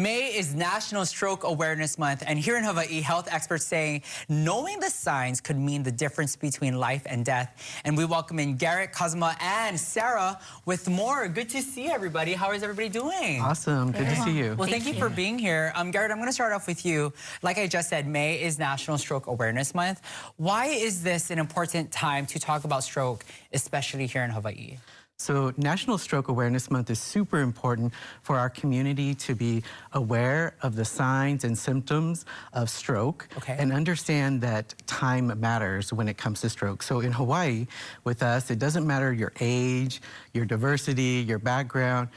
May is National Stroke Awareness Month, and here in Hawaii, health experts saying knowing the signs could mean the difference between life and death. And we welcome in Garrett, Cosma, and Sarah with more. Good to see everybody. How is everybody doing? Awesome. Good to see you. Well, thank you for being here. Garrett, I'm going to start off with you. Like I just said, May is National Stroke Awareness Month. Why is this an important time to talk about stroke, especially here in Hawaii? So National Stroke Awareness Month is super important for our community to be aware of the signs and symptoms of stroke and understand that time matters when it comes to stroke. So in Hawaii, with us, it doesn't matter your age, your diversity, your background,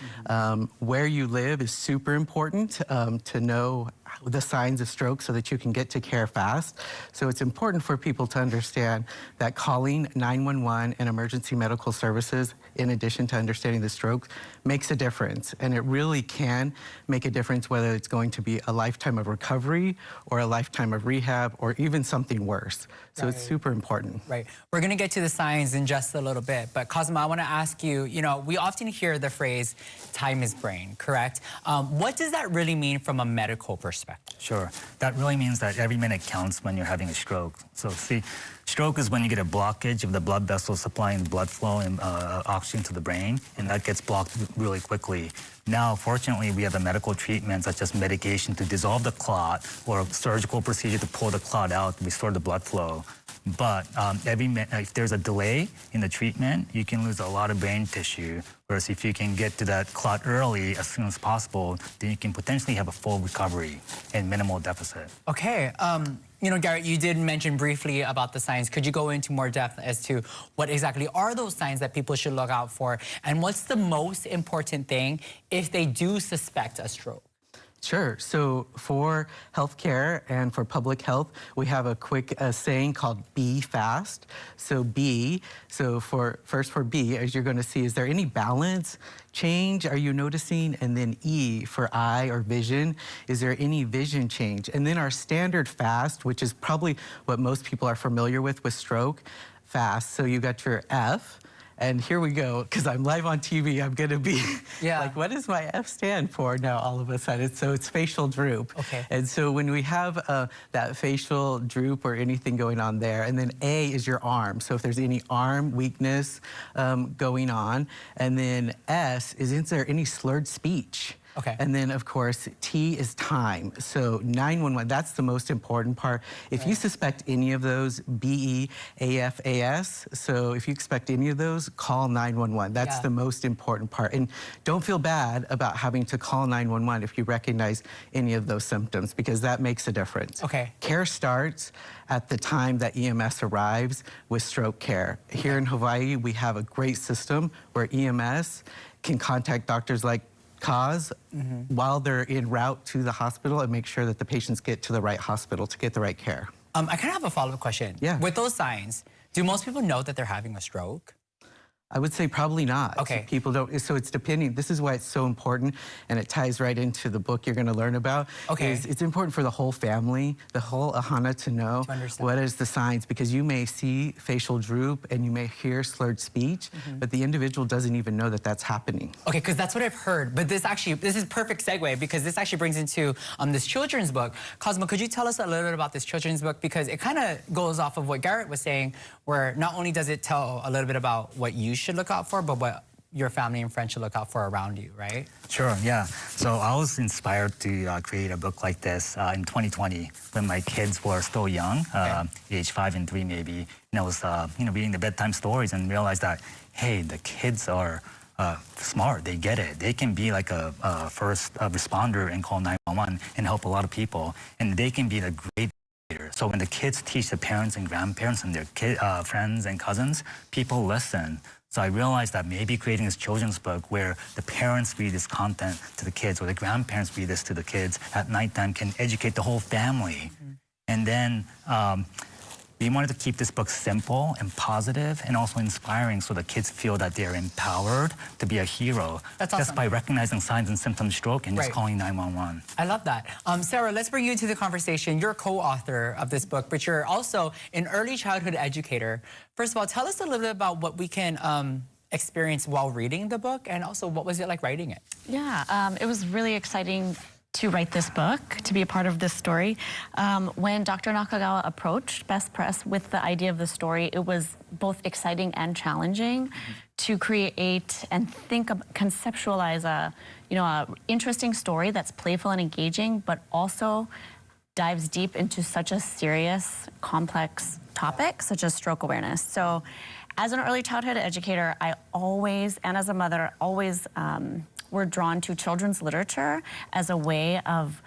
where you live is super important to know the signs of stroke so that you can get to care fast. So it's important for people to understand that calling 911 and emergency medical services, in addition to understanding the stroke, makes a difference. And it really can make a difference whether it's going to be a lifetime of recovery or a lifetime of rehab or even something worse. So it's super important. Right. We're going to get to the signs in just a little bit. But Cosma, I want to ask you, we often hear the phrase, time is brain, correct? What does that really mean from a medical perspective? Sure. That really means that every minute counts when you're having a stroke. So see, stroke is when you get a blockage of the blood vessels supplying blood flow and oxygen to the brain, and that gets blocked really quickly. Now, fortunately, we have a medical treatment such as medication to dissolve the clot or a surgical procedure to pull the clot out, restore the blood flow. But if there's a delay in the treatment, you can lose a lot of brain tissue. Whereas if you can get to that clot early, as soon as possible, then you can potentially have a full recovery and minimal deficit. Okay. Garrett, you did mention briefly about the signs. Could you go into more depth as to what exactly are those signs that people should look out for? And what's the most important thing if they do suspect a stroke? Sure. So for healthcare and for public health, we have a quick saying called be fast. So B, for B, as you're going to see, is there any balance change are you noticing? And then E for eye or vision, is there any vision change? And then our standard fast, which is probably what most people are familiar with stroke, fast. So you got your F. And here we go, because I'm live on TV, I'm gonna be like, what does my F stand for now all of a sudden? So it's facial droop. Okay. And so when we have that facial droop or anything going on there, and then A is your arm. So if there's any arm weakness going on, and then S is there any slurred speech? Okay. And then, of course, T is time. So 911, that's the most important part. If you suspect any of those, B, E, A, F, A, S, so if you expect any of those, call 911. That's the most important part. And don't feel bad about having to call 911 if you recognize any of those symptoms, because that makes a difference. Okay. Care starts at the time that EMS arrives with stroke care. Here in Hawaii, we have a great system where EMS can contact doctors like while they're en route to the hospital and make sure that the patients get to the right hospital to get the right care. I kind of have a follow-up question. Yeah. With those signs, do most people know that they're having a stroke? I would say probably not. Okay. People don't, so it's depending. This is why it's so important, and it ties right into the book you're going to learn about. Okay. It's important for the whole family, the whole ahana to know what is the signs, because you may see facial droop and you may hear slurred speech, but the individual doesn't even know that that's happening. Okay, because that's what I've heard, but this is perfect segue, because this actually brings into this children's book. Cosmo, could you tell us a little bit about this children's book? Because it kind of goes off of what Garrett was saying, where not only does it tell a little bit about what you should look out for, but what your family and friends should look out for around you, right? Sure, yeah. So I was inspired to create a book like this in 2020 when my kids were still young, age 5 and 3 maybe. And I was reading the bedtime stories and realized that, hey, the kids are smart, they get it. They can be like a first responder and call 911 and help a lot of people. And they can be the great leader. So when the kids teach the parents and grandparents and their friends and cousins, people listen. So I realized that maybe creating this children's book where the parents read this content to the kids or the grandparents read this to the kids at nighttime can educate the whole family. And then we wanted to keep this book simple and positive and also inspiring so the kids feel that they're empowered to be a hero. That's awesome. Just by recognizing signs and symptoms of stroke and just calling 911. I love that. Sarah, let's bring you into the conversation. You're a co-author of this book, but you're also an early childhood educator. First of all, tell us a little bit about what we can experience while reading the book, and also what was it like writing it? Yeah, it was really exciting to write this book, to be a part of this story. When Dr. Nakagawa approached Best Press with the idea of the story, it was both exciting and challenging to create and conceptualize a interesting story that's playful and engaging, but also dives deep into such a serious, complex topic, such as stroke awareness. So as an early childhood educator, I always, and as a mother, always were drawn to children's literature as a way of,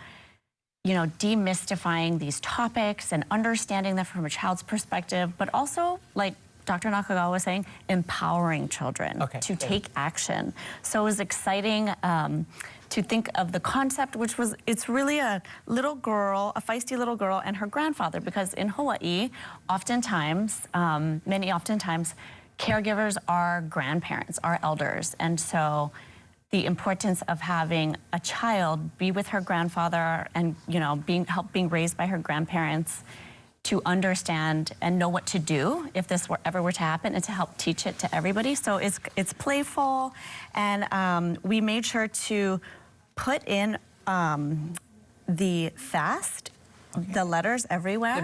demystifying these topics and understanding them from a child's perspective, but also, like Dr. Nakagawa was saying, empowering children to take action. So it was exciting to think of the concept, which was, it's really a little girl, a feisty little girl and her grandfather, because in Hawaii, oftentimes, caregivers are grandparents, are elders. And so the importance of having a child be with her grandfather and, being raised by her grandparents to understand and know what to do if this ever were to happen, and to help teach it to everybody. So it's playful, and we made sure to put in the fast, the letters everywhere. I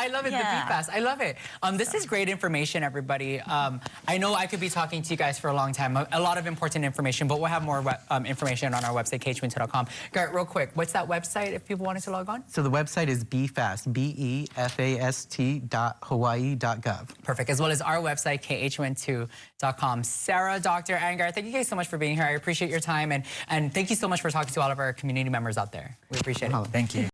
love it, the B fast. I love it. This is great information, everybody. I know I could be talking to you guys for a long time, a lot of important information, but we'll have more information on our website, khwinto.com. Garrett, real quick, what's that website if people wanted to log on? So the website is BEFAST, BEFAST.hawaii.gov. Perfect, as well as our website, khwinto.com. Sarah, Dr. and Garrett, thank you guys so much for being here. I appreciate your time, and thank you so much for talking to all of our community members out there. We appreciate it. Thank you.